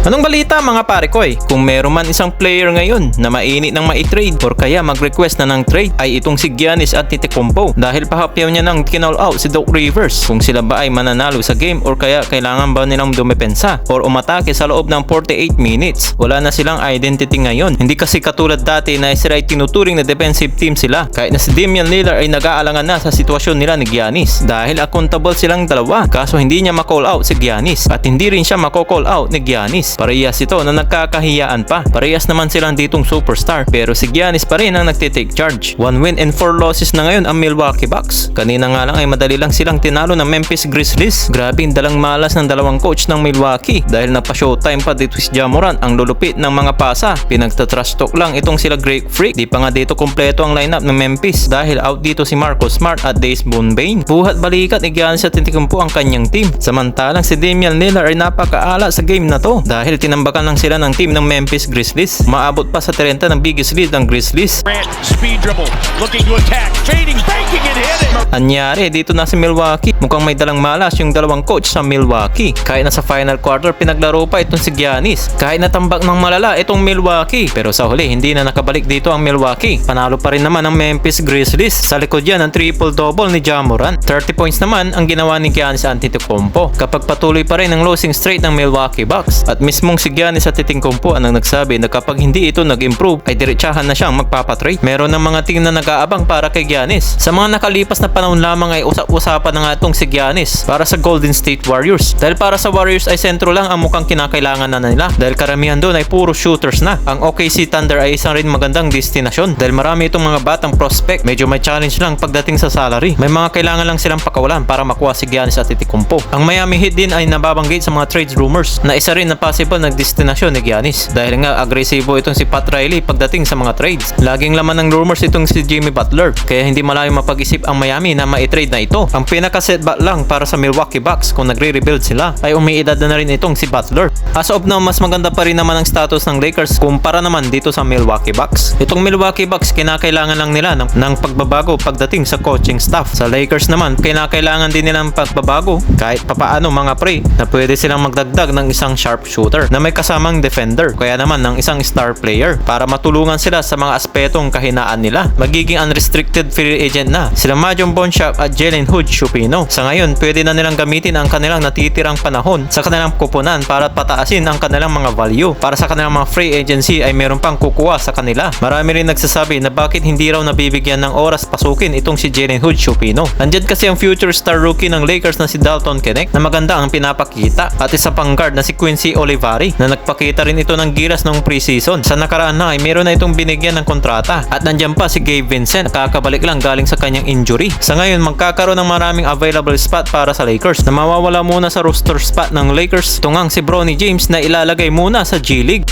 Anong balita mga pare ko Kung meron man isang player ngayon na mainit ng ma-trade or kaya mag-request na ng trade ay itong si Giannis Antetokounmpo dahil pahapyaw niya nang kinall out si Doc Rivers kung sila ba ay mananalo sa game or kaya kailangan ba nilang dumepensa or umatake sa loob ng 48 minutes. Wala na silang identity ngayon. Hindi kasi katulad dati na sila ay tinuturing na defensive team sila. Kahit na si Damian Lillard ay nag-aalangan na sa sitwasyon nila ni Giannis dahil accountable silang dalawa. Kaso hindi niya ma-call out si Giannis at hindi rin siya mako-call out ni Giannis. Parehas ito na nagkakahiyaan pa. Parehas naman silang ditong superstar pero si Giannis pa rin ang nagtitake charge. 1 win and 4 losses na ngayon ang Milwaukee Bucks. Kanina nga lang ay madali lang silang tinalo ng Memphis Grizzlies. Grabe yung dalang malas ng dalawang coach ng Milwaukee dahil nagpa-showtime pa dito si Ja Morant ang lulupit ng mga pasa. Pinagtatrash talk lang itong sila Greek Freak. Di pa nga dito kompleto ang lineup ng Memphis dahil out dito si Marcus Smart at Desmond Bane. Buhat balikat ni Giannis Antetokounmpo ang kanyang team. Samantalang si Damian Lillard ay napakaala sa game na to dahil tinambakan lang sila ng team ng Memphis Grizzlies. Maabot pa sa 30 ng biggest lead ng Grizzlies. Speed dribble, looking to attack, fading, banking and hitting. Anyari, dito na si Milwaukee. Mukhang may dalang malas yung dalawang coach sa Milwaukee. Kahit na sa final quarter, pinaglaro pa itong si Giannis. Kahit natambak ng malala itong Milwaukee. Pero sa huli, hindi na nakabalik dito ang Milwaukee. Panalo pa rin naman ang Memphis Grizzlies. Sa likod yan ang triple-double ni Ja Morant. 30 points naman ang ginawa ni Giannis Antetokounmpo. Kapag patuloy pa rin ang losing streak ng Milwaukee Bucks. At mismong si Giannis Antetokounmpo ang nagsabi na kapag hindi ito nag-improve, ay diretsahan na siyang magpapatrade. Meron ng mga team na nag-aabang para kay Giannis. Sa mga nakalipas na panahon lamang ay usap-usapan na nga itong si Giannis para sa Golden State Warriors. Dahil para sa Warriors ay sentro lang ang mukhang kinakailangan na nila. Dahil karamihan doon ay puro shooters na. Ang OKC Thunder ay isang rin magandang destinasyon. Dahil marami itong mga batang prospect. Medyo may challenge lang pagdating sa salary. May mga kailangan lang silang pakawalan para makuha si Giannis Antetokounmpo. Ang Miami Heat din ay nababanggit sa mga trades rumors na isa rin na possible na destinasyon ni Giannis. Dahil nga agresibo itong si Pat Riley pagdating sa mga trades. Laging laman ng rumors itong si Jimmy Butler. Kaya hindi malayo mapag-isip ang Miami na ma-trade na ito. Ang pinaka-setback lang para sa Milwaukee Bucks kung nagre-rebuild sila ay umiidad na rin itong si Butler. As of now, mas maganda pa rin naman ang status ng Lakers kumpara naman dito sa Milwaukee Bucks. Itong Milwaukee Bucks kinakailangan lang nila ng pagbabago pagdating sa coaching staff. Sa Lakers naman, kinakailangan din nilang pagbabago kahit papaano mga pre na pwede silang magdagdag ng isang sharpshooter na may kasamang defender kaya naman ng isang star player para matulungan sila sa mga aspetong kahinaan nila. Magiging unrestricted free agent na sila Majon Bonshak at Jalen Hood-Schifino. Sa ngayon, pwede na nilang gamitin ang kanilang natitirang panahon sa kanilang kupunan para pataasin ang kanilang mga value. Para sa kanilang mga free agency ay meron pang kukuha sa kanila. Marami rin nagsasabi na bakit hindi raw nabibigyan ng oras pasukin itong si Jalen Hood-Schifino. Andyan kasi ang future star rookie ng Lakers na si Dalton Knecht na maganda ang pinapakita at isa pang guard na si Quincy Olivari na nagpakita rin ito ng gilas noong preseason. Sa nakaraan na ay meron na itong binigyan ng kontrata at nandyan pa si Gabe Vincent kakabalik lang galing sa kanyang injury. Sa ngayon magkakaroon ng maraming available spot para sa Lakers na mawawala muna sa roster spot ng Lakers tungang si Bronny James na ilalagay muna sa G League.